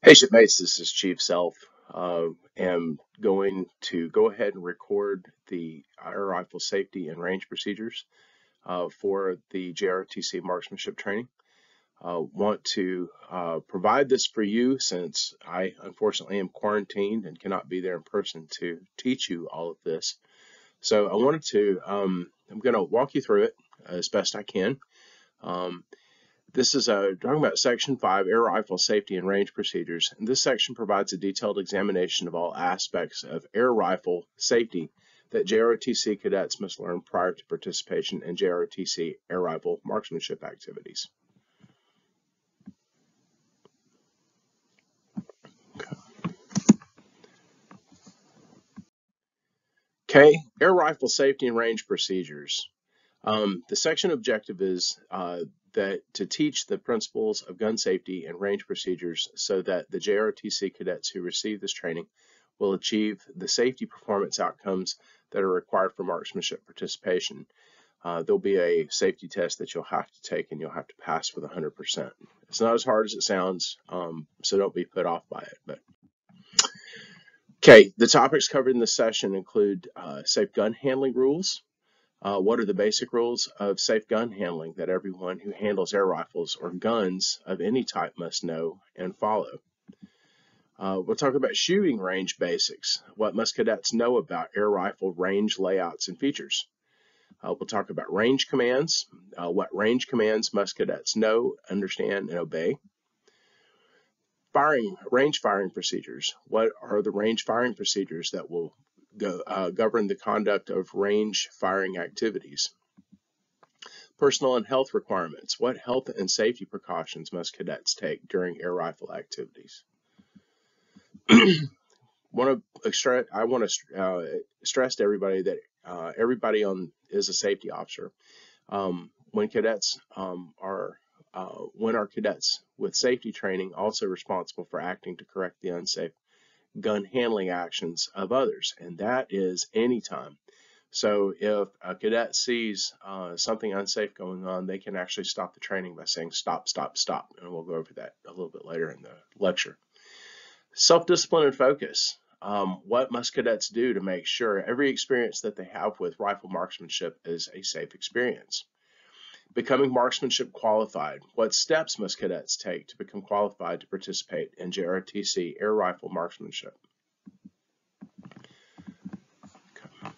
Hey shipmates, this is Chief Self. Am going to go ahead and record the air rifle safety and range procedures for the JRTC marksmanship training. Want to provide this for you since I unfortunately am quarantined and cannot be there in person to teach you all of this. So I wanted to, I'm going to walk you through it as best I can. This is talking about Section 5, Air Rifle Safety and Range Procedures. And this section provides a detailed examination of all aspects of air rifle safety that JROTC cadets must learn prior to participation in JROTC air rifle marksmanship activities. Okay, air rifle safety and range procedures. The section objective is that to teach the principles of gun safety and range procedures so that the JROTC cadets who receive this training will achieve the safety performance outcomes that are required for marksmanship participation. There'll be a safety test that you'll have to take and you'll have to pass with 100%. It's not as hard as it sounds, so don't be put off by it. Okay, the topics covered in this session include safe gun handling rules. What are the basic rules of safe gun handling that everyone who handles air rifles or guns of any type must know and follow? We'll talk about shooting range basics. What must cadets know about air rifle range layouts and features? We'll talk about range commands. What range commands must cadets know, understand, and obey? Range firing procedures. What are the range firing procedures that will govern the conduct of range firing activities? Personal and health requirements. What health and safety precautions must cadets take during air rifle activities? I want to stress to everybody that everybody is a safety officer. When our cadets with safety training also responsible for acting to correct the unsafe gun handling actions of others, and that is anytime. So if a cadet sees something unsafe going on, they can actually stop the training by saying stop, stop, stop, and we'll go over that a little bit later in the lecture. Self-discipline and focus. What must cadets do to make sure every experience that they have with rifle marksmanship is a safe experience? Becoming marksmanship qualified. What steps must cadets take to become qualified to participate in JRTC air rifle marksmanship? All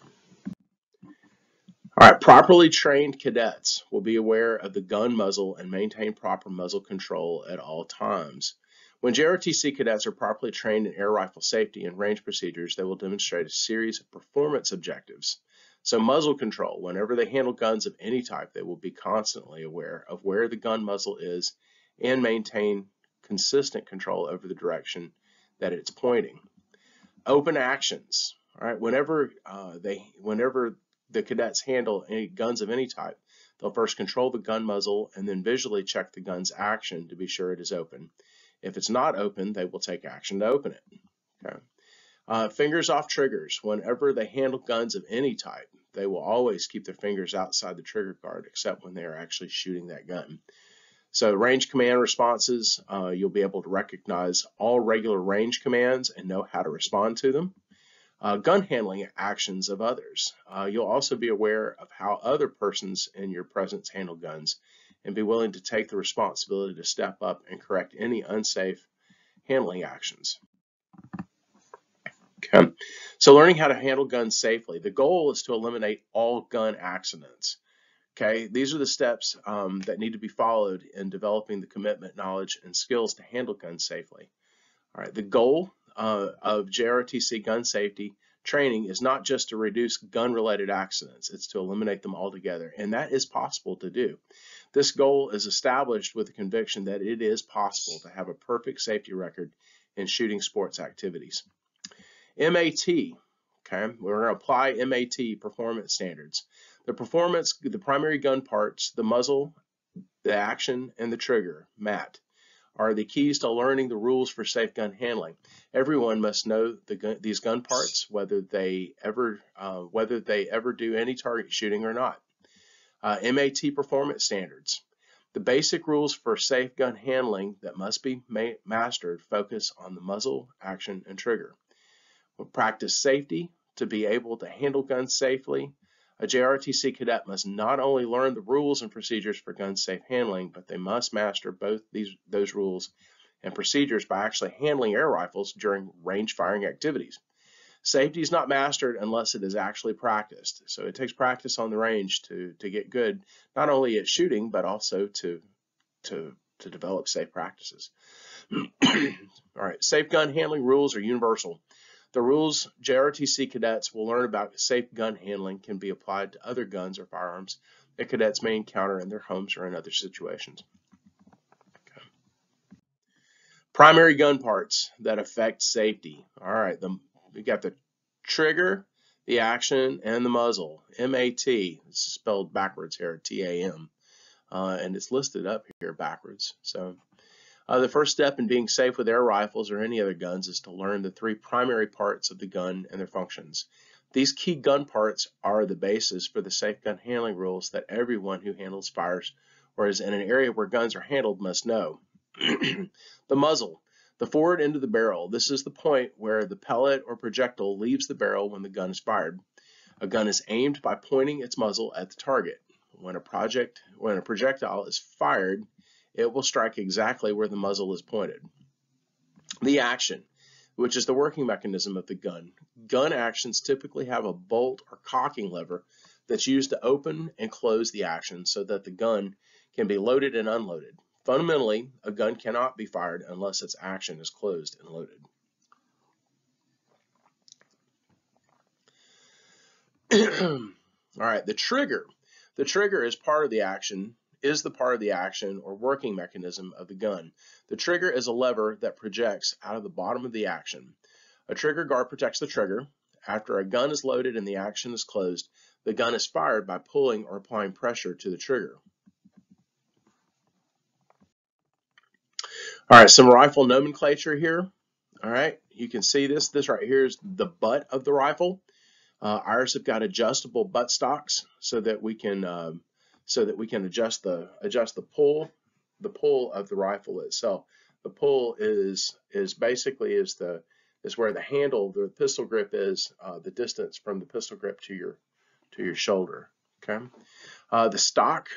right, properly trained cadets will be aware of the gun muzzle and maintain proper muzzle control at all times. When JRTC cadets are properly trained in air rifle safety and range procedures, they will demonstrate a series of performance objectives. So muzzle control, whenever they handle guns of any type, they will be constantly aware of where the gun muzzle is and maintain consistent control over the direction that it's pointing. Open actions, all right, whenever the cadets handle any guns of any type, they'll first control the gun muzzle and then visually check the gun's action to be sure it is open. If it's not open, they will take action to open it. Okay. Fingers off triggers. Whenever they handle guns of any type, they will always keep their fingers outside the trigger guard except when they are actually shooting that gun. So range command responses, you'll be able to recognize all regular range commands and know how to respond to them. Gun handling actions of others. You'll also be aware of how other persons in your presence handle guns and be willing to take the responsibility to step up and correct any unsafe handling actions. Okay. So learning how to handle guns safely. The goal is to eliminate all gun accidents. Okay, these are the steps that need to be followed in developing the commitment, knowledge, and skills to handle guns safely. All right, the goal of JRTC gun safety training is not just to reduce gun-related accidents, it's to eliminate them altogether, and that is possible to do. This goal is established with the conviction that it is possible to have a perfect safety record in shooting sports activities. MAT, okay, we're going to apply MAT performance standards. The primary gun parts, the muzzle, the action, and the trigger, MAT, are the keys to learning the rules for safe gun handling. Everyone must know these gun parts, whether they ever do any target shooting or not. MAT performance standards. The basic rules for safe gun handling that must be mastered focus on the muzzle, action, and trigger. We'll practice safety to be able to handle guns safely. A JROTC cadet must not only learn the rules and procedures for gun safe handling, but they must master both those rules and procedures by actually handling air rifles during range firing activities. Safety is not mastered unless it is actually practiced. So it takes practice on the range to get good, not only at shooting, but also to develop safe practices. All right, safe gun handling rules are universal. The rules JROTC cadets will learn about safe gun handling can be applied to other guns or firearms that cadets may encounter in their homes or in other situations. Okay. Primary gun parts that affect safety. All right, we got the trigger, the action, and the muzzle. MAT, it's spelled backwards here, TAM, and it's listed up here backwards. So the first step in being safe with air rifles or any other guns is to learn the three primary parts of the gun and their functions. These key gun parts are the basis for the safe gun handling rules that everyone who handles fires or is in an area where guns are handled must know. The muzzle, the forward end of the barrel. This is the point where the pellet or projectile leaves the barrel when the gun is fired. A gun is aimed by pointing its muzzle at the target. When a projectile is fired, it will strike exactly where the muzzle is pointed. The action, which is the working mechanism of the gun. Gun actions typically have a bolt or cocking lever that's used to open and close the action so that the gun can be loaded and unloaded. Fundamentally, a gun cannot be fired unless its action is closed and loaded. All right, the trigger. The trigger is part of the action or working mechanism of the gun. The trigger is a lever that projects out of the bottom of the action. A trigger guard protects the trigger. After a gun is loaded and the action is closed, the gun is fired by pulling or applying pressure to the trigger. All right, some rifle nomenclature here. All right, you can see this. This right here is the butt of the rifle. Ours have got adjustable butt stocks so that we can adjust the pull of the rifle itself. The pull is where the handle, the pistol grip is, the distance from the pistol grip to your shoulder. Okay. The stock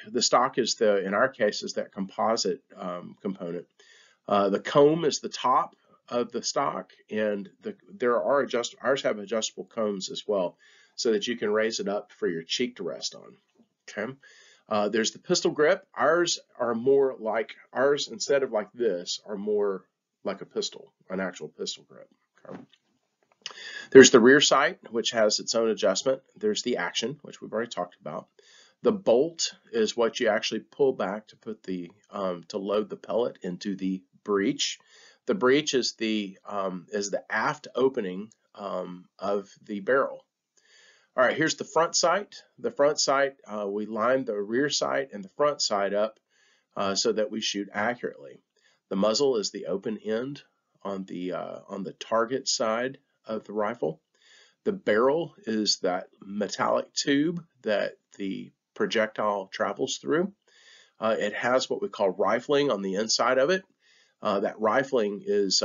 is in our case is that composite component. The comb is the top of the stock, and ours have adjustable combs as well, so that you can raise it up for your cheek to rest on. Okay. There's the pistol grip. Ours, instead of like this, are more like a pistol, an actual pistol grip. Okay. There's the rear sight, which has its own adjustment. There's the action, which we've already talked about. The bolt is what you actually pull back to put to load the pellet into the breech. The breech is the aft opening of the barrel. All right, here's the front sight. The front sight, we line the rear sight and the front sight up so that we shoot accurately. The muzzle is the open end on the target side of the rifle. The barrel is that metallic tube that the projectile travels through. It has what we call rifling on the inside of it. That rifling is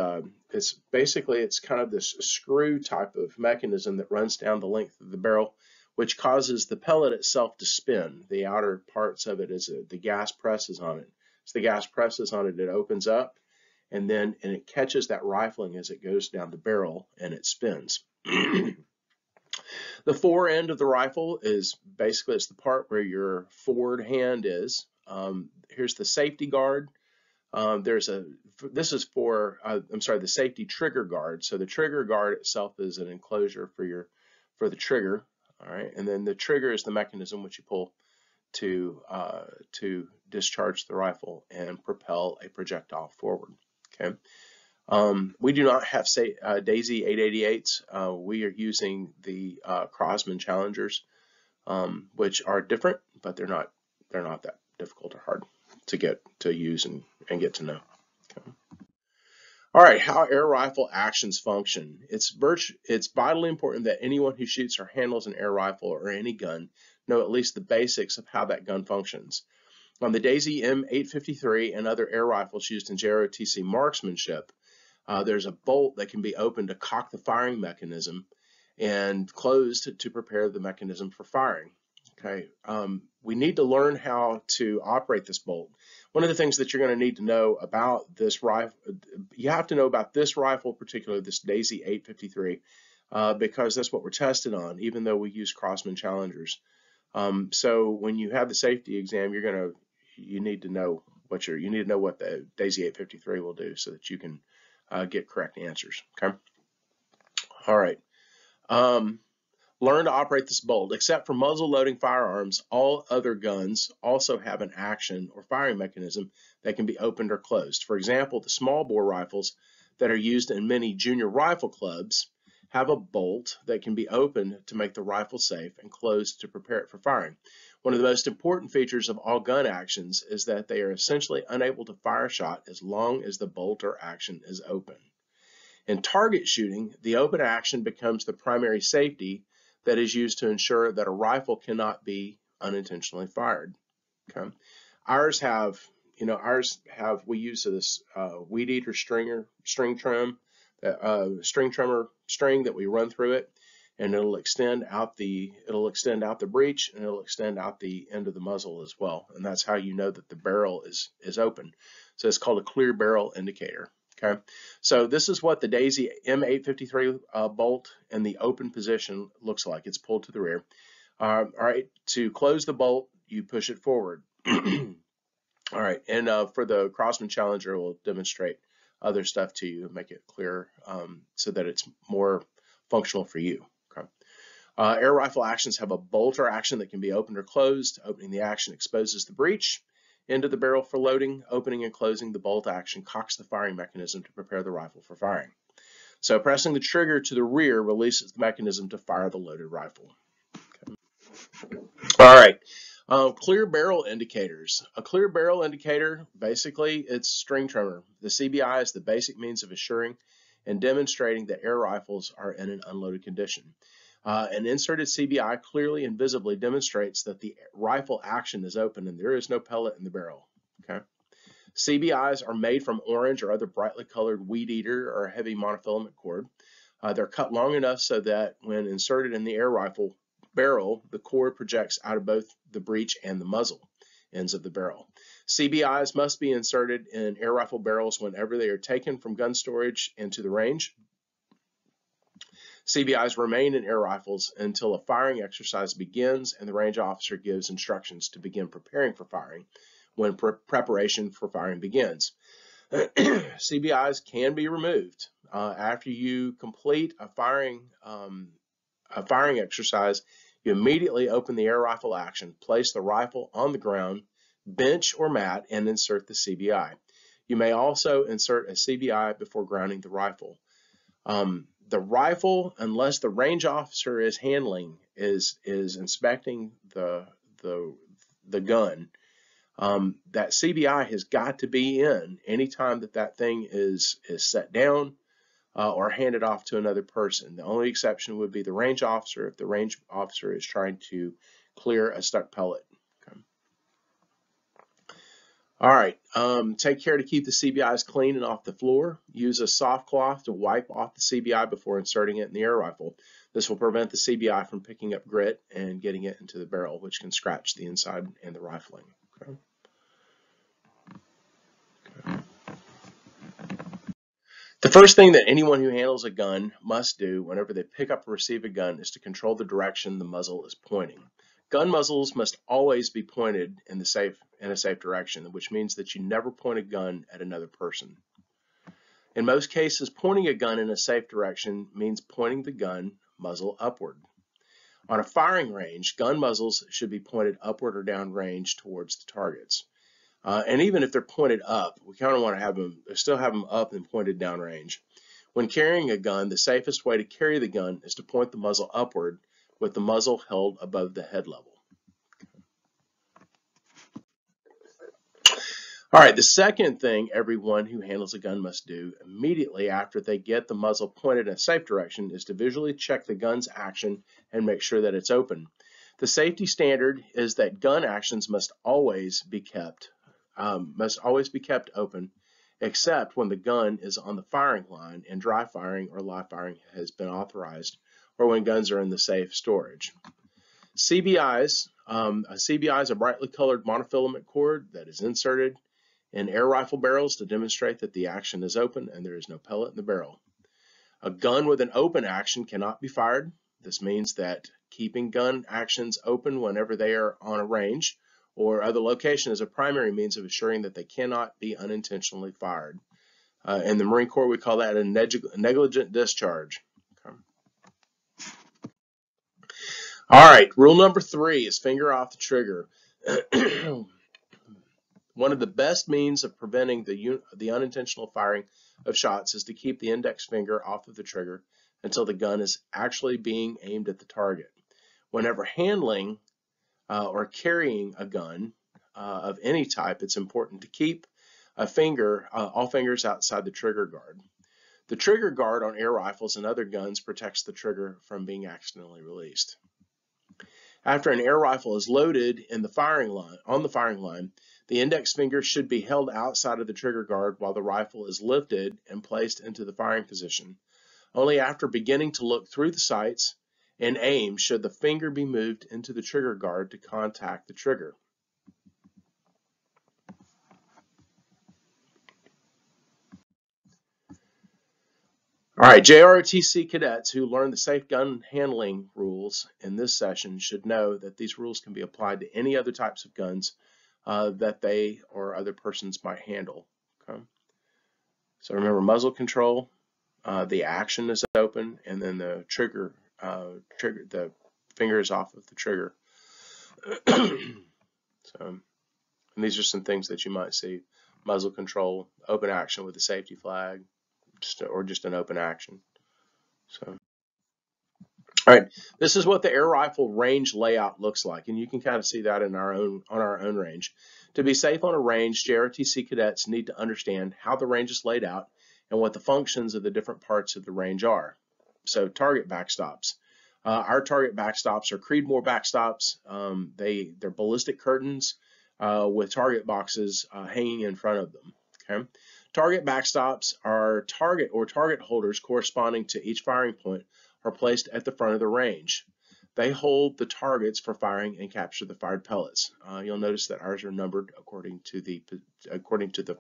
it's kind of this screw type of mechanism that runs down the length of the barrel, which causes the pellet itself to spin. The outer parts of it is the gas presses on it. As the gas presses on it, it opens up, and it catches that rifling as it goes down the barrel, and it spins. The fore end of the rifle is basically it's the part where your forward hand is. Here's the safety guard. This is for the safety trigger guard. So the trigger guard itself is an enclosure for the trigger. All right, and then the trigger is the mechanism which you pull to discharge the rifle and propel a projectile forward. Okay. We do not have Daisy 888s. We are using the Crosman Challengers, which are different, but they're not that difficult or hard to get to use and get to know. Okay. All right, how air rifle actions function. It's vitally important that anyone who shoots or handles an air rifle or any gun know at least the basics of how that gun functions. On the Daisy M853 and other air rifles used in JROTC marksmanship, there's a bolt that can be opened to cock the firing mechanism and closed to prepare the mechanism for firing. Okay, we need to learn how to operate this bolt. One of the things that you're going to need to know about this rifle, you have to know about this rifle, particularly this Daisy 853, because that's what we're tested on, even though we use Crossman Challengers. So when you have the safety exam, you need to know what the Daisy 853 will do, so that you can get correct answers. Okay. All right. Learn to operate this bolt. Except for muzzle loading firearms, all other guns also have an action or firing mechanism that can be opened or closed. For example, the small bore rifles that are used in many junior rifle clubs have a bolt that can be opened to make the rifle safe and closed to prepare it for firing. One of the most important features of all gun actions is that they are essentially unable to fire a shot as long as the bolt or action is open. In target shooting, the open action becomes the primary safety that is used to ensure that a rifle cannot be unintentionally fired. Okay, we use this weed eater string trimmer string that we run through it, and it'll extend out the breech, and it'll extend out the end of the muzzle as well, and that's how you know that the barrel is open. So it's called a clear barrel indicator. Okay, so this is what the Daisy M853 bolt in the open position looks like. It's pulled to the rear. All right, to close the bolt, you push it forward. All right, and for the Crossman Challenger, we'll demonstrate other stuff to you and make it clear so that it's more functional for you. Okay. Air rifle actions have a bolter action that can be opened or closed. Opening the action exposes the breech into the barrel for loading. Opening and closing the bolt action cocks the firing mechanism to prepare the rifle for firing. So pressing the trigger to the rear releases the mechanism to fire the loaded rifle. Okay. All right. Clear barrel indicators. A clear barrel indicator, basically, it's string trimmer. The CBI is the basic means of assuring and demonstrating that air rifles are in an unloaded condition. An inserted CBI clearly and visibly demonstrates that the rifle action is open and there is no pellet in the barrel. Okay. CBIs are made from orange or other brightly colored weed eater or heavy monofilament cord. They're cut long enough so that when inserted in the air rifle barrel, the cord projects out of both the breech and the muzzle ends of the barrel. CBIs must be inserted in air rifle barrels whenever they are taken from gun storage into the range. CBIs remain in air rifles until a firing exercise begins and the range officer gives instructions to begin preparing for firing when preparation for firing begins. CBIs can be removed after you complete a firing exercise. You immediately open the air rifle action, place the rifle on the ground, bench or mat, and insert the CBI. You may also insert a CBI before grounding the rifle. The rifle, unless the range officer is inspecting the gun, that CBI has got to be in anytime that thing is set down or handed off to another person. The only exception would be the range officer if the range officer is trying to clear a stuck pellet. Okay. All right, take care to keep the CBIs clean and off the floor. Use a soft cloth to wipe off the CBI before inserting it in the air rifle. This will prevent the CBI from picking up grit and getting it into the barrel, which can scratch the inside and the rifling. Okay. Okay. The first thing that anyone who handles a gun must do whenever they pick up or receive a gun is to control the direction the muzzle is pointing. Gun muzzles must always be pointed in a safe direction, which means that you never point a gun at another person. In most cases, pointing a gun in a safe direction means pointing the gun muzzle upward. On a firing range, gun muzzles should be pointed upward or down range towards the targets. And even if they're pointed up, we kind of want to still have them up and pointed down range. When carrying a gun, the safest way to carry the gun is to point the muzzle upward with the muzzle held above the head level. All right, the second thing everyone who handles a gun must do immediately after they get the muzzle pointed in a safe direction is to visually check the gun's action and make sure that it's open. The safety standard is that gun actions must always be kept open, except when the gun is on the firing line and dry firing or live firing has been authorized, or when guns are in the safe storage. CBIs, a CBI is a brightly colored monofilament cord that is inserted in air rifle barrels to demonstrate that the action is open and there is no pellet in the barrel. A gun with an open action cannot be fired. This means that keeping gun actions open whenever they are on a range or other location is a primary means of assuring that they cannot be unintentionally fired. In the Marine Corps, we call that a negligent discharge. Okay. All right, rule number 3 is finger off the trigger. One of the best means of preventing the unintentional firing of shots is to keep the index finger off of the trigger until the gun is actually being aimed at the target. Whenever handling or carrying a gun of any type, it's important to keep all fingers outside the trigger guard. The trigger guard on air rifles and other guns protects the trigger from being accidentally released. After an air rifle is loaded on the firing line, the index finger should be held outside of the trigger guard while the rifle is lifted and placed into the firing position. Only after beginning to look through the sights and aim should the finger be moved into the trigger guard to contact the trigger. All right, JROTC cadets who learn the safe gun handling rules in this session should know that these rules can be applied to any other types of guns that they or other persons might handle. Okay? So remember, muzzle control, the action is open, and then the the finger is off of the trigger. So, and these are some things that you might see: muzzle control, open action with a safety flag, or just an open action. So, all right, this is what the air rifle range layout looks like, and you can kind of see that on our own range. To be safe on a range, JROTC cadets need to understand how the range is laid out and what the functions of the different parts of the range are. So, target backstops. Our target backstops are Creedmoor backstops. They're ballistic curtains with target boxes hanging in front of them. Okay. Target backstops are target holders corresponding to each firing point are placed at the front of the range. They hold the targets for firing and capture the fired pellets. You'll notice that ours are numbered according to the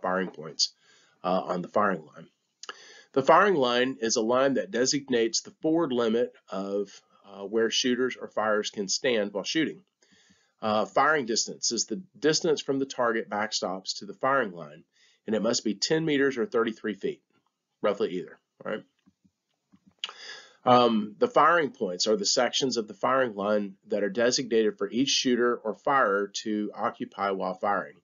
firing points on the firing line. The firing line is a line that designates the forward limit of where shooters or firers can stand while shooting. Firing distance is the distance from the target backstops to the firing line, and it must be 10 meters or 33 feet, roughly either. Right? The firing points are the sections of the firing line that are designated for each shooter or firer to occupy while firing.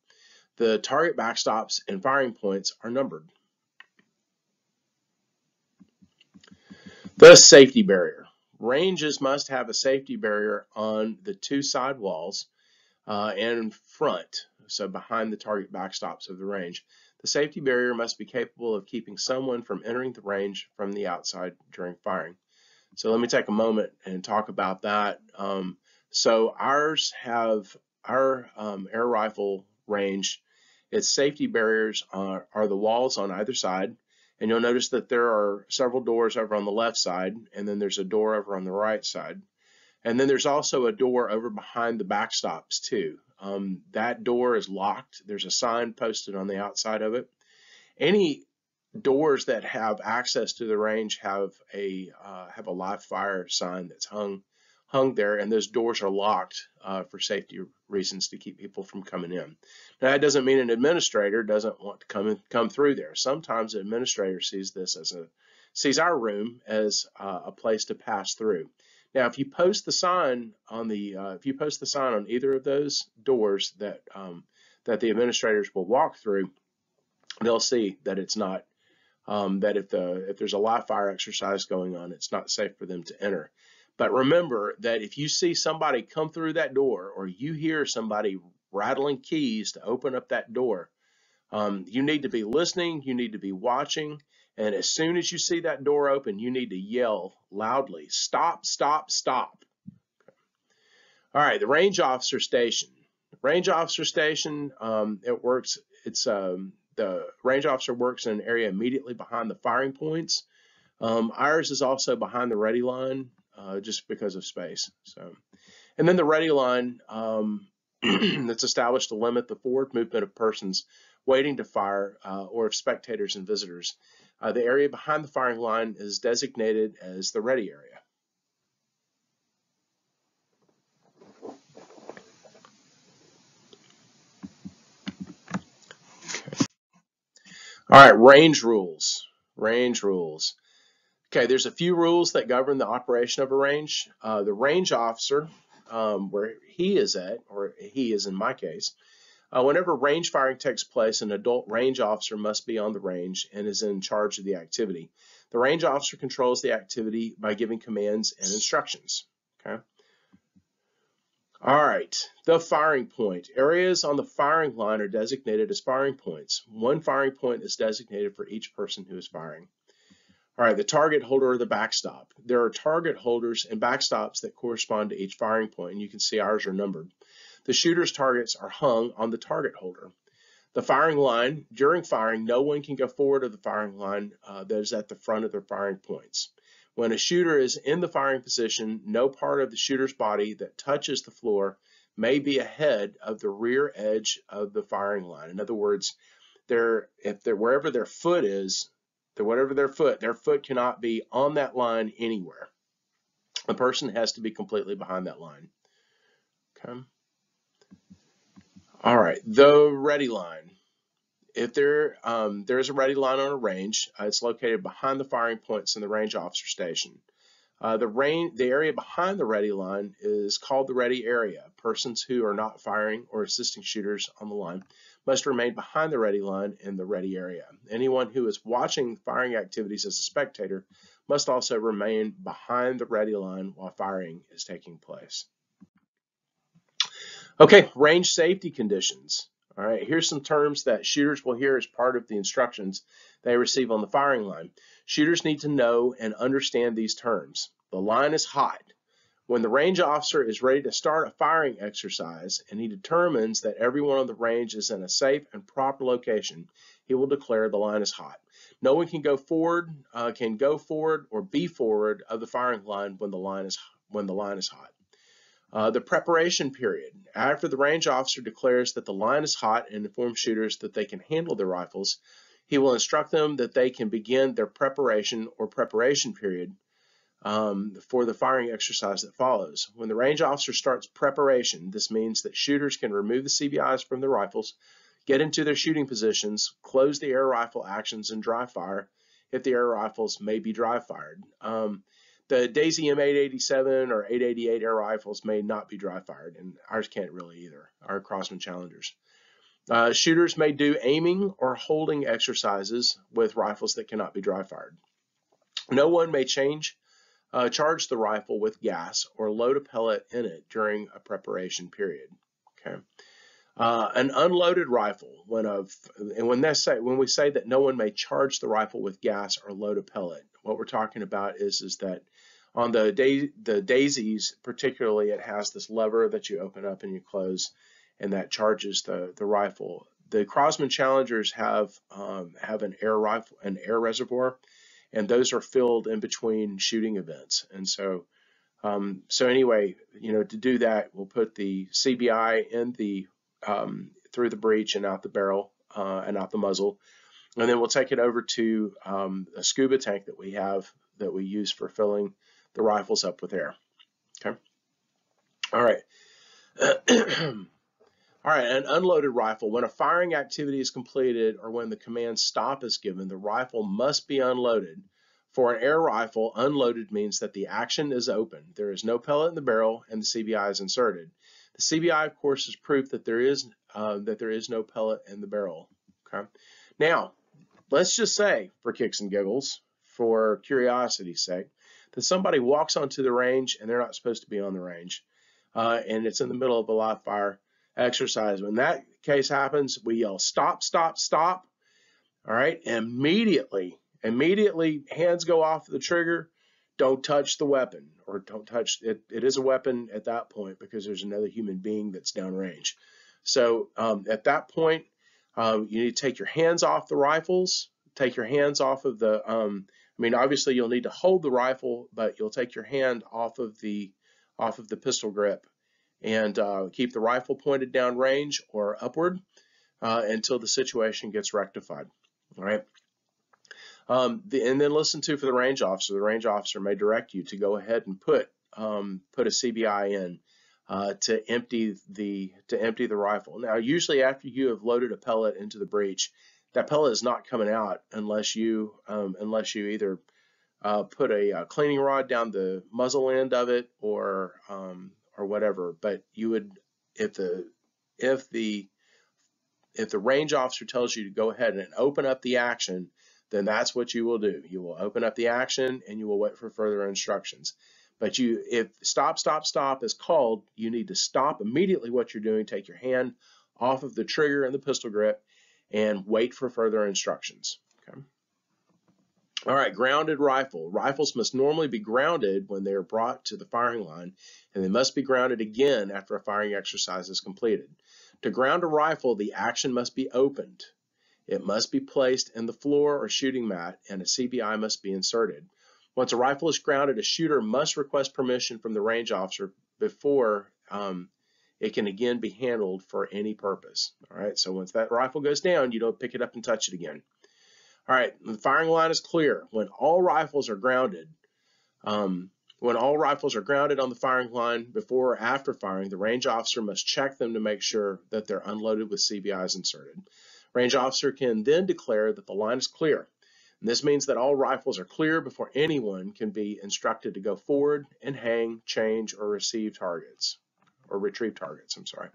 The target backstops and firing points are numbered. The safety barrier. Ranges must have a safety barrier on the two side walls and in front, so behind the target backstops of the range. The safety barrier must be capable of keeping someone from entering the range from the outside during firing. So let me take a moment and talk about that. So ours have our air rifle range. Its safety barriers are the walls on either side. And you'll notice that there are several doors over on the left side, and then there's a door over on the right side. And then there's also a door over behind the backstops too. That door is locked. There's a sign posted on the outside of it. Any doors that have access to the range have a live fire sign that's hung there, and those doors are locked for safety reasons to keep people from coming in. Now, that doesn't mean an administrator doesn't want to come through there. Sometimes an administrator sees our room as a place to pass through. Now, if you post the sign on either of those doors that the administrators will walk through, they'll see that it's not that if there's a live fire exercise going on, it's not safe for them to enter. But remember that if you see somebody come through that door, or you hear somebody rattling keys to open up that door, you need to be listening, you need to be watching, and as soon as you see that door open, you need to yell loudly, "Stop, stop, stop." All right, the range officer station. Range officer station, it works. It's the range officer works in an area immediately behind the firing points. Ours is also behind the ready line, just because of space. So, and then the ready line that's established to limit the forward movement of persons waiting to fire or of spectators and visitors. The area behind the firing line is designated as the ready area. All right, range rules. Range rules. Okay, there's a few rules that govern the operation of a range. The range officer, where he is at, or he is in my case, whenever range firing takes place, an adult range officer must be on the range and is in charge of the activity. The range officer controls the activity by giving commands and instructions. Okay. All right, the firing point. Areas on the firing line are designated as firing points. One firing point is designated for each person who is firing. All right, the target holder or the backstop. There are target holders and backstops that correspond to each firing point, and you can see ours are numbered. The shooter's targets are hung on the target holder. The firing line. During firing, no one can go forward of the firing line that is at the front of their firing points. When a shooter is in the firing position, no part of the shooter's body that touches the floor may be ahead of the rear edge of the firing line. In other words, wherever their foot is, whatever their foot cannot be on that line anywhere. The person has to be completely behind that line. Okay. All right, the ready line. If there is a ready line on a range, it's located behind the firing points in the range officer station. The area behind the ready line is called the ready area. Persons who are not firing or assisting shooters on the line must remain behind the ready line in the ready area. Anyone who is watching firing activities as a spectator must also remain behind the ready line while firing is taking place. Okay, range safety conditions. All right, here's some terms that shooters will hear as part of the instructions they receive on the firing line. Shooters need to know and understand these terms. The line is hot. When the range officer is ready to start a firing exercise and he determines that everyone on the range is in a safe and proper location, he will declare the line is hot. No one can go forward or be forward of the firing line when the line is hot. The preparation period. After the range officer declares that the line is hot and informs shooters that they can handle their rifles, he will instruct them that they can begin their preparation period for the firing exercise that follows. When the range officer starts preparation, this means that shooters can remove the CBIs from their rifles, get into their shooting positions, close the air rifle actions, and dry fire if the air rifles may be dry fired. The Daisy M887 or 888 air rifles may not be dry fired, and ours can't really either, our Crosman Challengers. Shooters may do aiming or holding exercises with rifles that cannot be dry fired. No one may charge the rifle with gas or load a pellet in it during a preparation period. Okay. An unloaded rifle. When we say that no one may charge the rifle with gas or load a pellet, what we're talking about is that on the Daisies, particularly, it has this lever that you open up and you close, and that charges the rifle. The Crosman Challengers have an air reservoir, and those are filled in between shooting events. And so anyway, to do that, we'll put the CBI in through the breech and out the barrel and out the muzzle, and then we'll take it over to a scuba tank that we have that we use for filling the rifles up with air. Okay. All right. All right, an unloaded rifle. When a firing activity is completed or when the command stop is given, the rifle must be unloaded. For an air rifle, unloaded means that the action is open. There is no pellet in the barrel and the CBI is inserted. The CBI, of course, is proof that there is no pellet in the barrel. Okay. Now, let's just say, for kicks and giggles, for curiosity's sake, that somebody walks onto the range and they're not supposed to be on the range, and it's in the middle of a live fire exercise. When that case happens, we yell, "Stop, stop, stop." All right, immediately hands go off the trigger, don't touch the weapon, or don't touch it. It is a weapon at that point because there's another human being that's downrange. So at that point, you need to take your hands off the rifles, take your hands off of the, I mean, obviously you'll need to hold the rifle, but you'll take your hand off of the pistol grip, and keep the rifle pointed down range or upward until the situation gets rectified. All right. And then listen to for the range officer. The range officer may direct you to go ahead and put a CBI in to empty the rifle. Now, usually after you have loaded a pellet into the breech, that pellet is not coming out unless you either put a cleaning rod down the muzzle end of it, or whatever. But you would, if the range officer tells you to go ahead and open up the action, then that's what you will do. You will open up the action and you will wait for further instructions. But if stop is called, you need to stop immediately what you're doing, take your hand off of the trigger and the pistol grip, and wait for further instructions. Okay. All right, grounded rifle. Rifles must normally be grounded when they are brought to the firing line, and they must be grounded again after a firing exercise is completed. To ground a rifle, the action must be opened. It must be placed in the floor or shooting mat, and a CBI must be inserted. Once a rifle is grounded, a shooter must request permission from the range officer before it can again be handled for any purpose. All right, so once that rifle goes down, you don't pick it up and touch it again. All right, the firing line is clear. When all rifles are grounded on the firing line before or after firing, the range officer must check them to make sure that they're unloaded with CBIs inserted. Range officer can then declare that the line is clear. And this means that all rifles are clear before anyone can be instructed to go forward and hang, change, or retrieve targets. I'm sorry.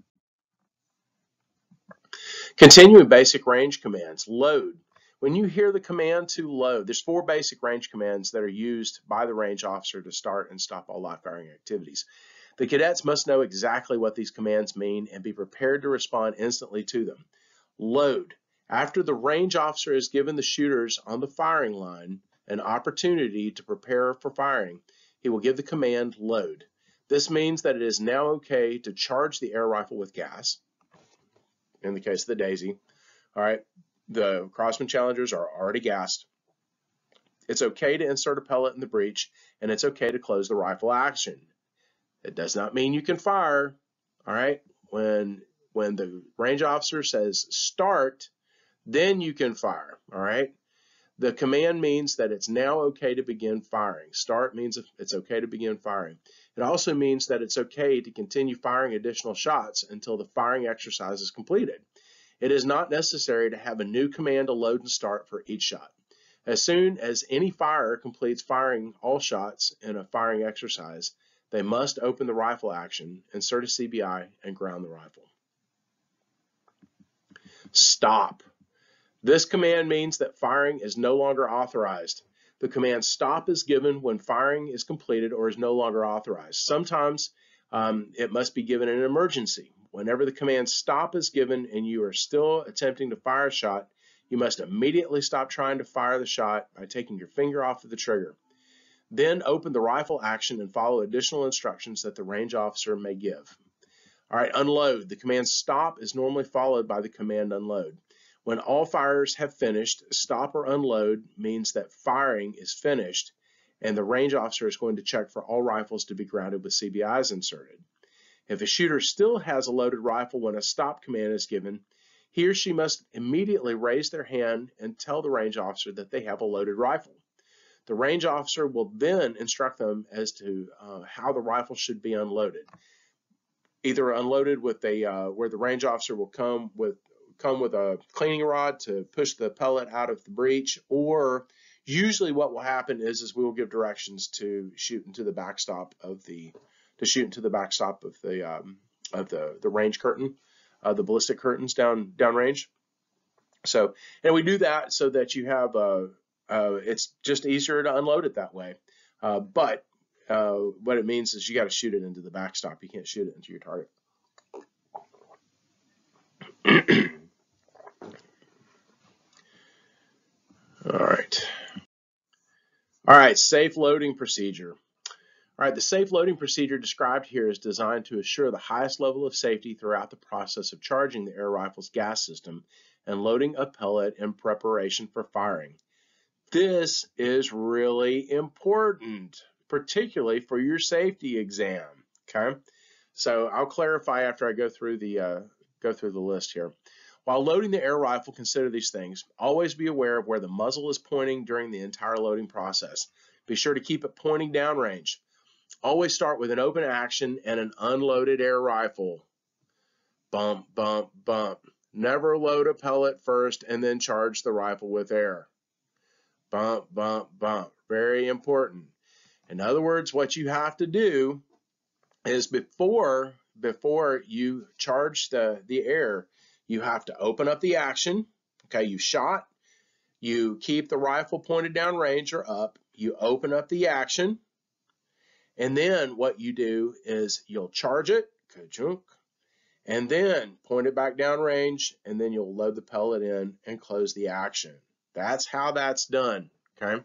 Continuing basic range commands. Load. When you hear the command to load, there's 4 basic range commands that are used by the range officer to start and stop all live firing activities. The cadets must know exactly what these commands mean and be prepared to respond instantly to them. Load. After the range officer has given the shooters on the firing line an opportunity to prepare for firing, he will give the command load. This means that it is now okay to charge the air rifle with gas, in the case of the Daisy. All right, the Crossman Challengers are already gassed. It's okay to insert a pellet in the breech, and it's okay to close the rifle action. It does not mean you can fire. All right, when the range officer says start, then you can fire. All right, the command means that it's now okay to begin firing. Start means it's okay to begin firing. It also means that it's okay to continue firing additional shots until the firing exercise is completed. It is not necessary to have a new command to load and start for each shot. As soon as any firer completes firing all shots in a firing exercise, they must open the rifle action, insert a CBI, and ground the rifle. Stop. This command means that firing is no longer authorized. The command stop is given when firing is completed or is no longer authorized. Sometimes it must be given in an emergency. Whenever the command stop is given and you are still attempting to fire a shot, you must immediately stop trying to fire the shot by taking your finger off of the trigger. Then open the rifle action and follow additional instructions that the range officer may give. All right, unload. The command stop is normally followed by the command unload. When all firers have finished, stop or unload means that firing is finished, and the range officer is going to check for all rifles to be grounded with CBIs inserted. If a shooter still has a loaded rifle when a stop command is given, he or she must immediately raise their hand and tell the range officer that they have a loaded rifle. The range officer will then instruct them as to how the rifle should be unloaded. Either unloaded with where the range officer will come with a cleaning rod to push the pellet out of the breech, or usually what will happen is we will give directions to shoot into the backstop of the range curtain, the ballistic curtains down range. So, and we do that so that you have it's just easier to unload it that way. But what it means is you got to shoot it into the backstop. You can't shoot it into your target. All All right, safe loading procedure. All right, the safe loading procedure described here is designed to assure the highest level of safety throughout the process of charging the air rifle's gas system and loading a pellet in preparation for firing. This is really important, particularly for your safety exam. Okay, so I'll clarify after I go through the list here. While loading the air rifle, consider these things. Always be aware of where the muzzle is pointing during the entire loading process. Be sure to keep it pointing downrange. Always start with an open action and an unloaded air rifle. Bump, bump, bump. Never load a pellet first and then charge the rifle with air. Bump, bump, bump. Very important. In other words, what you have to do is before you charge the air, you have to open up the action. Okay, you shot. You keep the rifle pointed down range or up. You open up the action. And then what you do is you'll charge it, and then point it back down range, and then you'll load the pellet in and close the action. That's how that's done. Okay.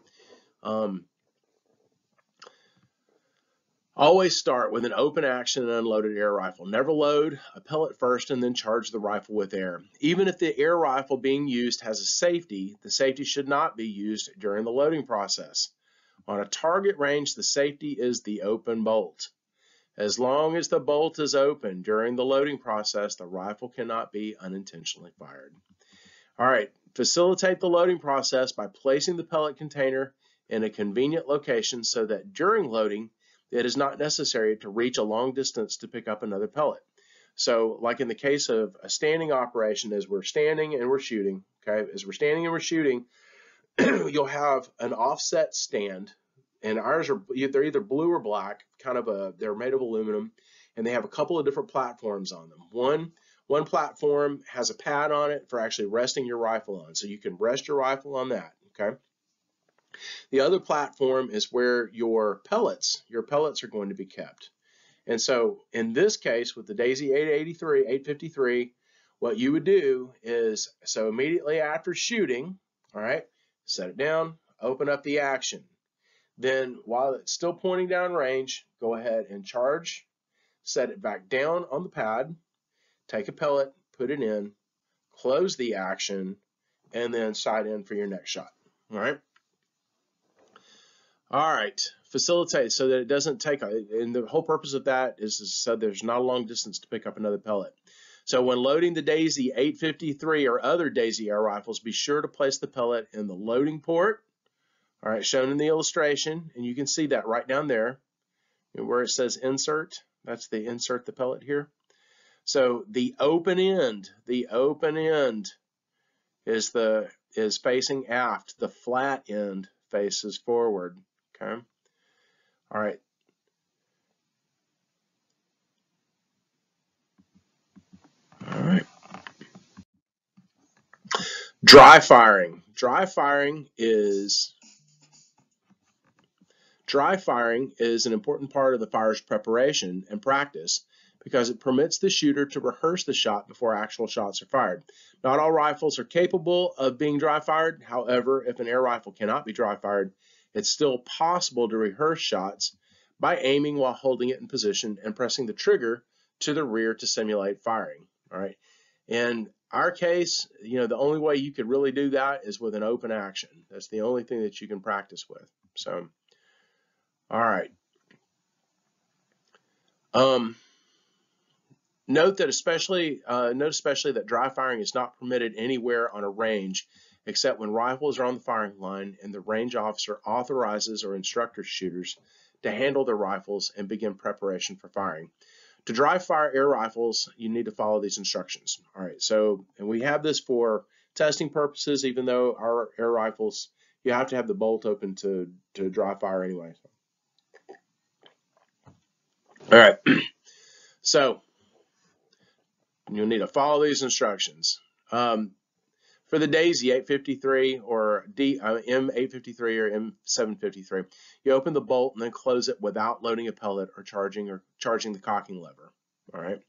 Always start with an open action and unloaded air rifle. Never load a pellet first and then charge the rifle with air. Even if the air rifle being used has a safety, the safety should not be used during the loading process. On a target range, the safety is the open bolt. As long as the bolt is open during the loading process, the rifle cannot be unintentionally fired. All right, facilitate the loading process by placing the pellet container in a convenient location so that during loading, it is not necessary to reach a long distance to pick up another pellet. So like in the case of a standing operation, as we're standing and we're shooting, okay, as we're standing and we're shooting, you'll have an offset stand, and ours they're either blue or black, they're made of aluminum, and they have a couple of different platforms on them. One platform has a pad on it for actually resting your rifle on, so you can rest your rifle on that. Okay. The other platform is where your pellets are going to be kept. And so in this case with the Daisy 853, what you would do is, so immediately after shooting, all right, set it down, open up the action. Then while it's still pointing down range, go ahead and charge, set it back down on the pad, take a pellet, put it in, close the action, and then sight in for your next shot. All right. All right, facilitate so that it doesn't take, and the whole purpose of that is so there's not a long distance to pick up another pellet. So when loading the Daisy 853 or other Daisy air rifles, be sure to place the pellet in the loading port, all right, shown in the illustration, and you can see that right down there where it says insert. That's the insert the pellet here. So the open end is facing aft. The flat end faces forward. Okay. All right. All right. Dry firing. Dry firing is an important part of the fire's preparation and practice because it permits the shooter to rehearse the shot before actual shots are fired. Not all rifles are capable of being dry fired. However, if an air rifle cannot be dry fired, it's still possible to rehearse shots by aiming while holding it in position and pressing the trigger to the rear to simulate firing. All right. In our case, the only way you could really do that is with an open action. That's the only thing that you can practice with. So, all right. Note especially that dry firing is not permitted anywhere on a range except when rifles are on the firing line and the range officer authorizes or instructs shooters to handle their rifles and begin preparation for firing. To dry fire air rifles, you need to follow these instructions. All right, so, and we have this for testing purposes, even though our air rifles, you have to have the bolt open to dry fire anyway. All right, so you'll need to follow these instructions. For the Daisy 853 or M853 or M753, you open the bolt and then close it without loading a pellet or charging the cocking lever. All right.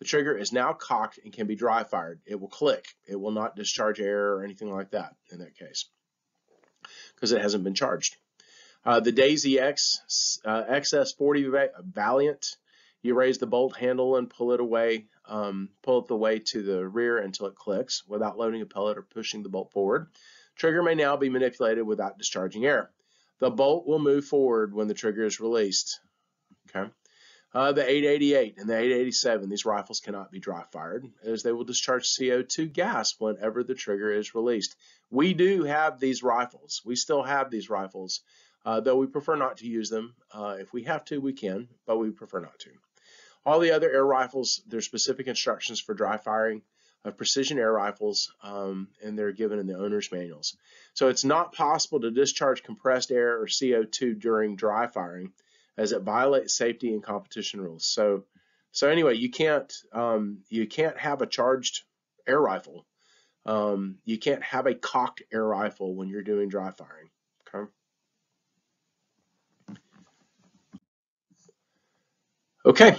The trigger is now cocked and can be dry fired. It will click. It will not discharge air or anything like that in that case because it hasn't been charged. The Daisy X XS40 Valiant, you raise the bolt handle and pull it away, pull it away to the rear until it clicks without loading a pellet or pushing the bolt forward. Trigger may now be manipulated without discharging air. The bolt will move forward when the trigger is released. Okay. The 888 and the 887, these rifles cannot be dry fired as they will discharge CO2 gas whenever the trigger is released. We do have these rifles. We still have these rifles, though we prefer not to use them. If we have to, we can, but we prefer not to. All the other air rifles, there's specific instructions for dry firing of precision air rifles, and they're given in the owner's manuals. So it's not possible to discharge compressed air or CO2 during dry firing, as it violates safety and competition rules. So anyway, you can't have a charged air rifle. You can't have a cocked air rifle when you're doing dry firing. Okay. Okay.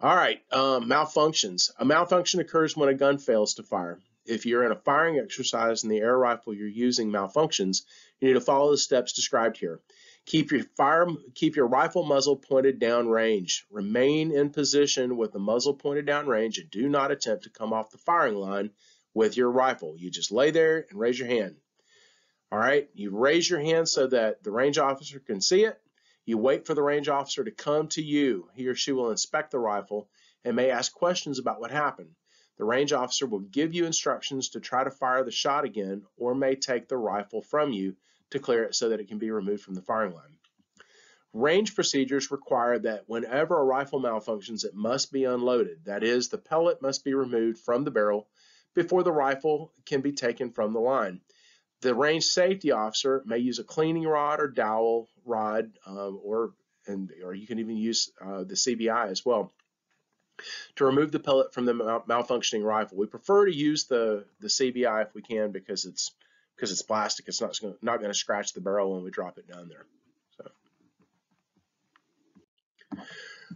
All right. Malfunctions. A malfunction occurs when a gun fails to fire. If you're in a firing exercise and the air rifle you're using malfunctions, you need to follow the steps described here. Keep your rifle muzzle pointed down range. Remain in position with the muzzle pointed down range and do not attempt to come off the firing line with your rifle. You just lay there and raise your hand. All right, you raise your hand so that the range officer can see it. You wait for the range officer to come to you. He or she will inspect the rifle and may ask questions about what happened. The range officer will give you instructions to try to fire the shot again, or may take the rifle from you to clear it so that it can be removed from the firing line. Range procedures require that whenever a rifle malfunctions, it must be unloaded. That is, the pellet must be removed from the barrel before the rifle can be taken from the line. The range safety officer may use a cleaning rod or dowel rod, or you can even use the CBI as well to remove the pellet from the malfunctioning rifle. We prefer to use the CBI if we can because it's plastic. It's not going to scratch the barrel when we drop it down there. So.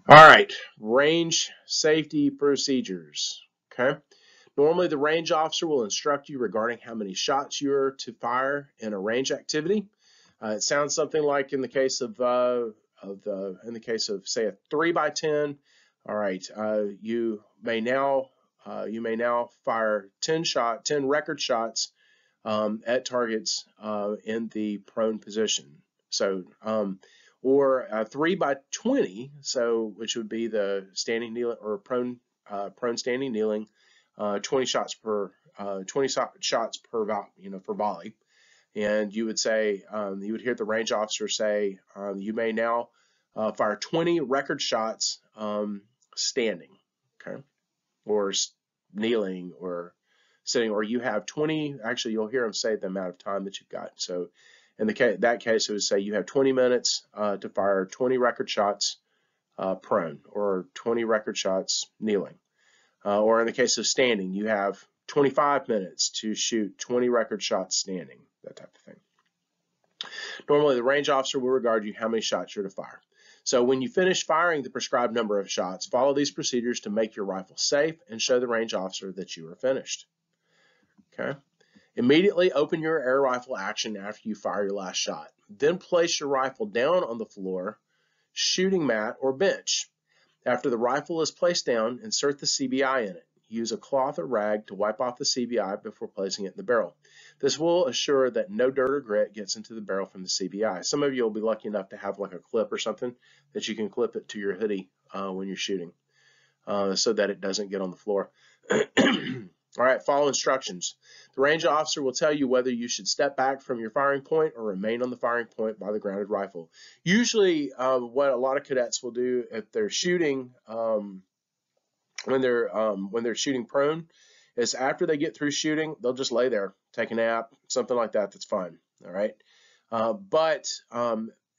All right, range safety procedures. Okay. Normally, the range officer will instruct you regarding how many shots you're to fire in a range activity. It sounds something like in the case of say a 3x10. All right, you may now fire 10 record shots at targets in the prone position. So or a 3x20, so which would be the standing kneeling or prone standing kneeling. 20 shots per for volley, and you would say you would hear the range officer say you may now fire 20 record shots standing, okay, or kneeling or sitting, or you have 20. Actually, you'll hear them say the amount of time that you've got. So in that case, it would say you have 20 minutes to fire 20 record shots prone, or 20 record shots kneeling. Or in the case of standing, you have 25 minutes to shoot 20 record shots standing, that type of thing. Normally, the range officer will regard you how many shots you're to fire. So when you finish firing the prescribed number of shots, follow these procedures to make your rifle safe and show the range officer that you are finished. Okay. Immediately open your air rifle action after you fire your last shot. Then place your rifle down on the floor, shooting mat, or bench. After the rifle is placed down, insert the CBI in it. Use a cloth or rag to wipe off the CBI before placing it in the barrel. This will assure that no dirt or grit gets into the barrel from the CBI. Some of you will be lucky enough to have like a clip or something that you can clip it to your hoodie when you're shooting so that it doesn't get on the floor. All right, follow instructions. The range officer will tell you whether you should step back from your firing point or remain on the firing point by the grounded rifle. Usually, what a lot of cadets will do if they're shooting, when they're shooting prone, is after they get through shooting, they'll just lay there, take a nap, something like that. That's fine. All right,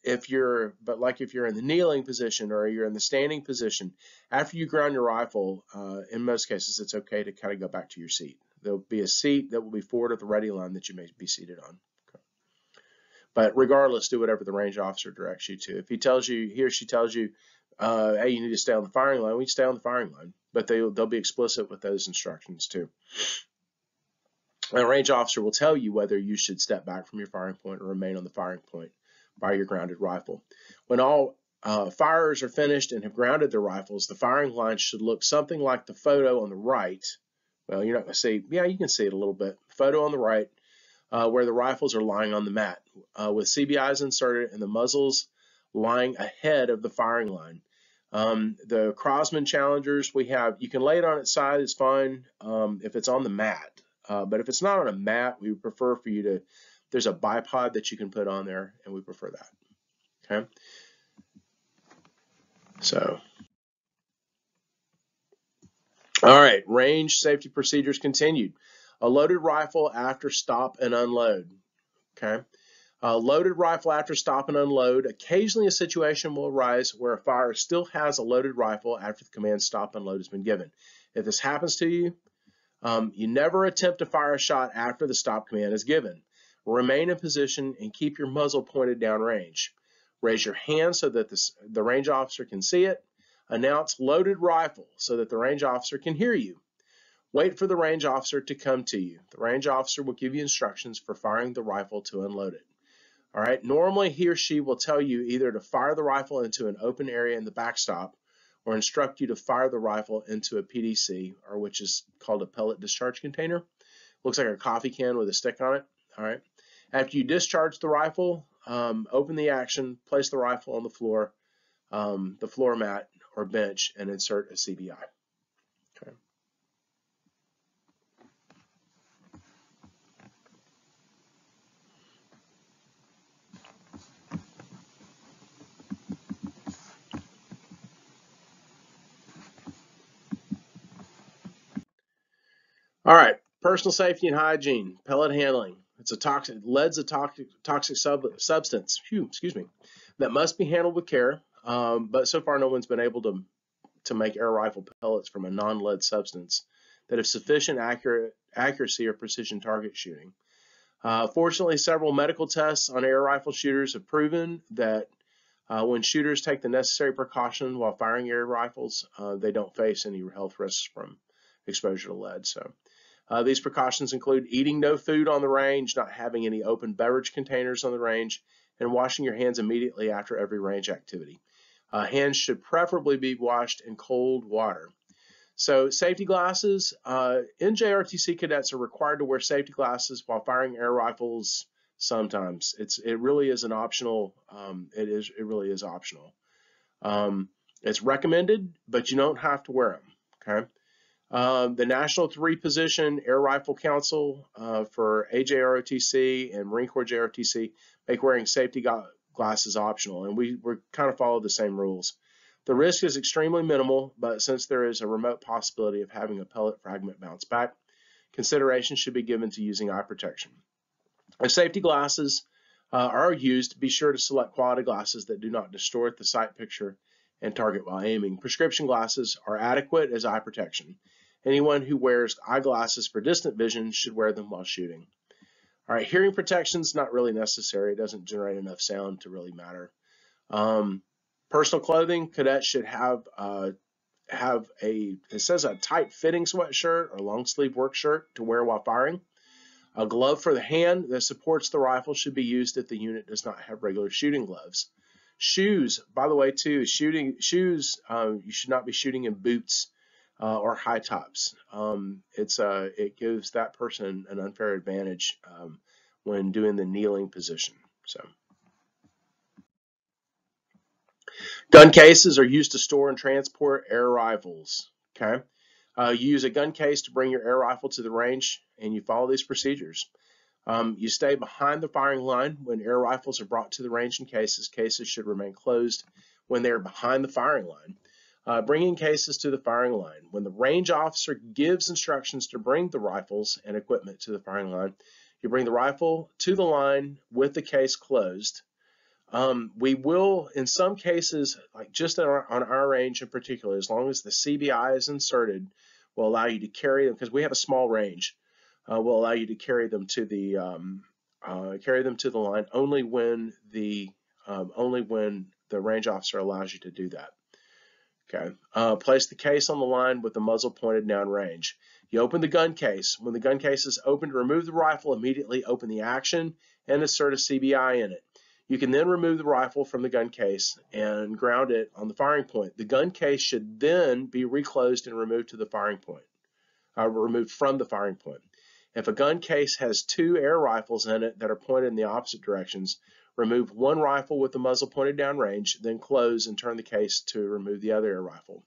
if you're in the kneeling position or you're in the standing position, after you ground your rifle, in most cases, it's okay to kind of go back to your seat. There'll be a seat that will be forward of the ready line that you may be seated on. Okay. But regardless, do whatever the range officer directs you to. If he or she tells you, hey, you need to stay on the firing line, we stay on the firing line. But they'll be explicit with those instructions too. A range officer will tell you whether you should step back from your firing point or remain on the firing point by your grounded rifle. When all firers are finished and have grounded their rifles, the firing line should look something like the photo on the right. Well, you're not going to see, yeah, you can see it a little bit. Photo on the right, where the rifles are lying on the mat, with CBIs inserted and the muzzles lying ahead of the firing line. The Crosman Challengers, you can lay it on its side, it's fine if it's on the mat. But if it's not on a mat, we would prefer for you to, there's a bipod that you can put on there, and we prefer that. Okay. So, all right, range safety procedures continued. A loaded rifle after stop and unload. Okay. Loaded rifle after stop and unload. Occasionally a situation will arise where a firer still has a loaded rifle after the command stop and load has been given. If this happens to you, you never attempt to fire a shot after the stop command is given. Remain in position and keep your muzzle pointed downrange. Raise your hand so that the range officer can see it. Announce loaded rifle so that the range officer can hear you. Wait for the range officer to come to you. The range officer will give you instructions for firing the rifle to unload it. All right, normally he or she will tell you either to fire the rifle into an open area in the backstop or instruct you to fire the rifle into a PDC, or which is called a pellet discharge container. Looks like a coffee can with a stick on it. All right. After you discharge the rifle, open the action, place the rifle on the floor mat or bench, and insert a CBI. Okay. All right, personal safety and hygiene, pellet handling. Lead's a toxic substance. Excuse me, that must be handled with care. But so far, no one's been able to make air rifle pellets from a non-lead substance that have sufficient accuracy or precision target shooting. Fortunately, several medical tests on air rifle shooters have proven that when shooters take the necessary precaution while firing air rifles, they don't face any health risks from exposure to lead. So. These precautions include eating no food on the range, not having any open beverage containers on the range, and washing your hands immediately after every range activity. Hands should preferably be washed in cold water. So safety glasses, NJRTC cadets are required to wear safety glasses while firing air rifles sometimes. It really is an optional, it really is optional. It's recommended, but you don't have to wear them, okay? The National 3-Position Air Rifle Council for AJROTC and Marine Corps JROTC make wearing safety glasses optional, and we kind of follow the same rules. The risk is extremely minimal, but since there is a remote possibility of having a pellet fragment bounce back, consideration should be given to using eye protection. If safety glasses are used, be sure to select quality glasses that do not distort the sight picture and target while aiming. Prescription glasses are adequate as eye protection. Anyone who wears eyeglasses for distant vision should wear them while shooting. All right, hearing protection is not really necessary. It doesn't generate enough sound to really matter. Personal clothing, cadets should have it says a tight fitting sweatshirt or long sleeve work shirt to wear while firing. A glove for the hand that supports the rifle should be used if the unit does not have regular shooting gloves. Shoes, by the way, too, shoes, you should not be shooting in boots or high tops. It gives that person an unfair advantage when doing the kneeling position. So, gun cases are used to store and transport air rifles. Okay, you use a gun case to bring your air rifle to the range, and you follow these procedures. You stay behind the firing line when air rifles are brought to the range in cases. Cases should remain closed when they are behind the firing line. Bringing cases to the firing line. When the range officer gives instructions to bring the rifles and equipment to the firing line, you bring the rifle to the line with the case closed. We will, in some cases, like just on our range in particular, as long as the CBI is inserted, will allow you to carry them, because we have a small range. Will allow you to carry them to the line only when the range officer allows you to do that. Okay. Place the case on the line with the muzzle pointed downrange. You open the gun case. When the gun case is opened, remove the rifle. Immediately open the action and insert a CBI in it. You can then remove the rifle from the gun case and ground it on the firing point. The gun case should then be reclosed and removed to the firing point, removed from the firing point. If a gun case has 2 air rifles in it that are pointed in the opposite directions, remove one rifle with the muzzle pointed downrange, then close and turn the case to remove the other air rifle.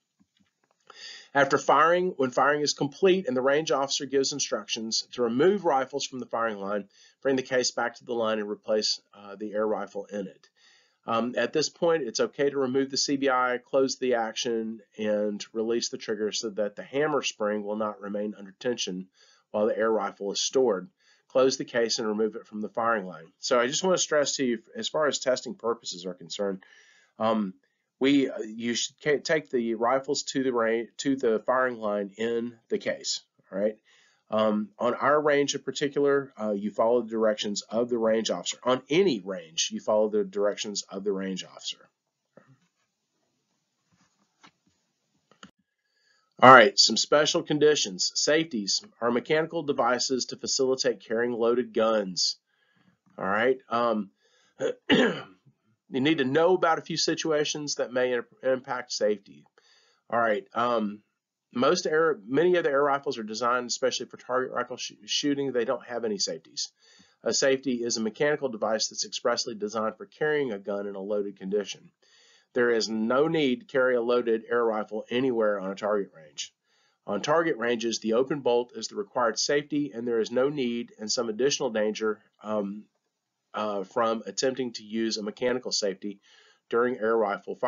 After firing, when firing is complete and the range officer gives instructions to remove rifles from the firing line, bring the case back to the line and replace the air rifle in it. At this point, it's okay to remove the CBI, close the action, and release the trigger so that the hammer spring will not remain under tension while the air rifle is stored. Close the case and remove it from the firing line. So I just want to stress to you, as far as testing purposes are concerned, you should take the rifles to the firing line in the case. All right. On our range in particular, you follow the directions of the range officer. On any range, you follow the directions of the range officer. All right, some special conditions. Safeties are mechanical devices to facilitate carrying loaded guns. All right. You need to know about a few situations that may impact safety. All right. Many of the air rifles are designed especially for target rifle shooting. They don't have any safeties. A safety is a mechanical device that's expressly designed for carrying a gun in a loaded condition. There is no need to carry a loaded air rifle anywhere on a target range. On target ranges, the open bolt is the required safety, and there is no need and some additional danger from attempting to use a mechanical safety during air rifle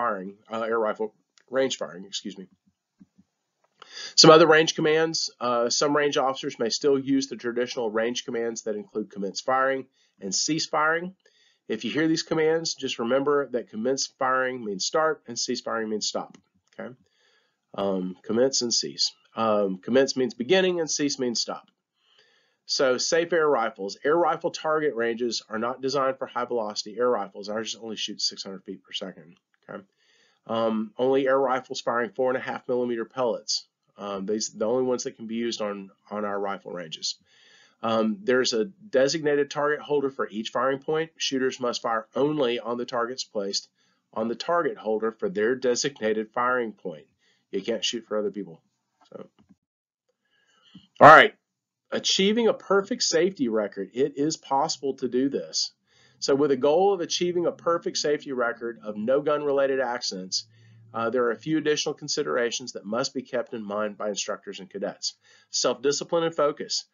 range firing, excuse me. Some other range commands. Some range officers may still use the traditional range commands that include commence firing and cease firing. If you hear these commands, just remember that commence firing means start and cease firing means stop. Okay. Commence and cease. Commence means beginning and cease means stop. So safe air rifles. Air rifle target ranges are not designed for high velocity air rifles. Ours only shoot 600 feet per second. Okay. Only air rifles firing 4.5 millimeter pellets. These are the only ones that can be used on our rifle ranges. There's a designated target holder for each firing point. Shooters must fire only on the targets placed on the target holder for their designated firing point. You can't shoot for other people. So, all right. Achieving a perfect safety record. It is possible to do this. So with a goal of achieving a perfect safety record of no gun-related accidents, there are a few additional considerations that must be kept in mind by instructors and cadets. Self-discipline and focus.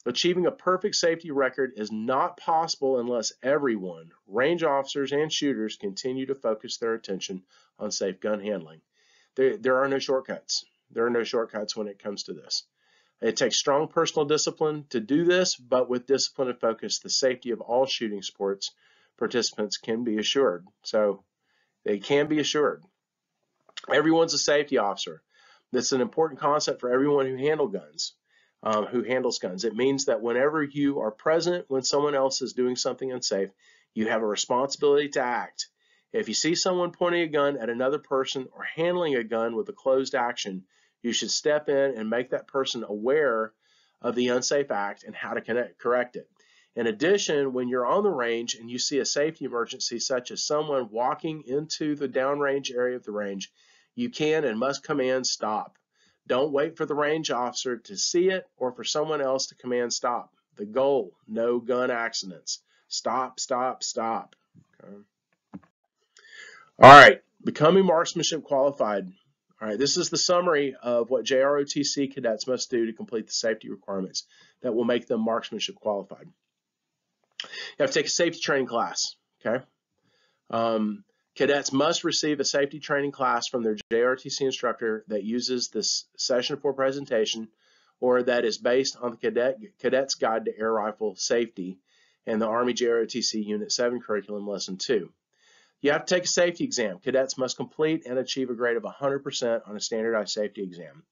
Achieving a perfect safety record is not possible unless everyone, range officers and shooters, continue to focus their attention on safe gun handling. There are no shortcuts. There are no shortcuts when it comes to this. It takes strong personal discipline to do this, but with discipline and focus, the safety of all shooting sports participants can be assured. So they can be assured. Everyone's a safety officer. That's an important concept for everyone who handles guns. It means that whenever you are present when someone else is doing something unsafe, you have a responsibility to act. If you see someone pointing a gun at another person or handling a gun with a closed action, you should step in and make that person aware of the unsafe act and how to correct it. In addition, when you're on the range and you see a safety emergency, such as someone walking into the downrange area of the range, you can and must command stop. Don't wait for the range officer to see it or for someone else to command stop. The goal, no gun accidents. Stop, stop, stop. Okay. All right, becoming marksmanship qualified. All right, this is the summary of what JROTC cadets must do to complete the safety requirements that will make them marksmanship qualified. You have to take a safety training class, okay? Cadets must receive a safety training class from their JROTC instructor that uses this session 4 presentation or that is based on the Cadet's Guide to Air Rifle Safety and the Army JROTC Unit 7 Curriculum Lesson 2. You have to take a safety exam. Cadets must complete and achieve a grade of 100% on a standardized safety exam.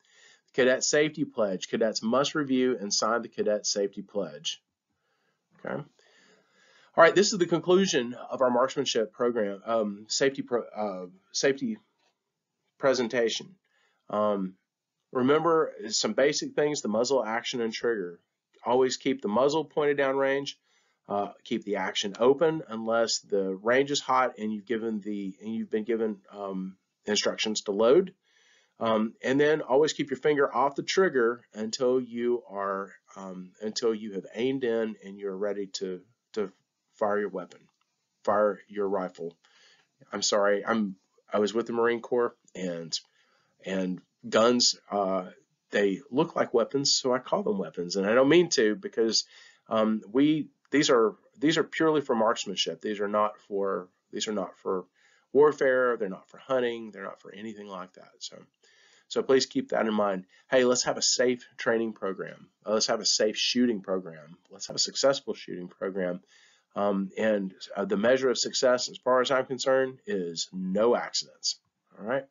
Cadet Safety Pledge. Cadets must review and sign the Cadet Safety Pledge. Okay. All right, this is the conclusion of our marksmanship program, safety presentation. Remember some basic things: the muzzle, action, and trigger. Always keep the muzzle pointed down range. keep the action open unless the range is hot and you've been given instructions to load. And then always keep your finger off the trigger until you have aimed in and you're ready to fire your weapon, fire your rifle. I'm sorry, I was with the Marine Corps, and guns, they look like weapons, so I call them weapons, and I don't mean to, because these are purely for marksmanship. These are not for warfare. They're not for hunting. They're not for anything like that. So please keep that in mind. Hey, let's have a safe training program. Let's have a safe shooting program. Let's have a successful shooting program. And the measure of success, as far as I'm concerned, is no accidents. All right.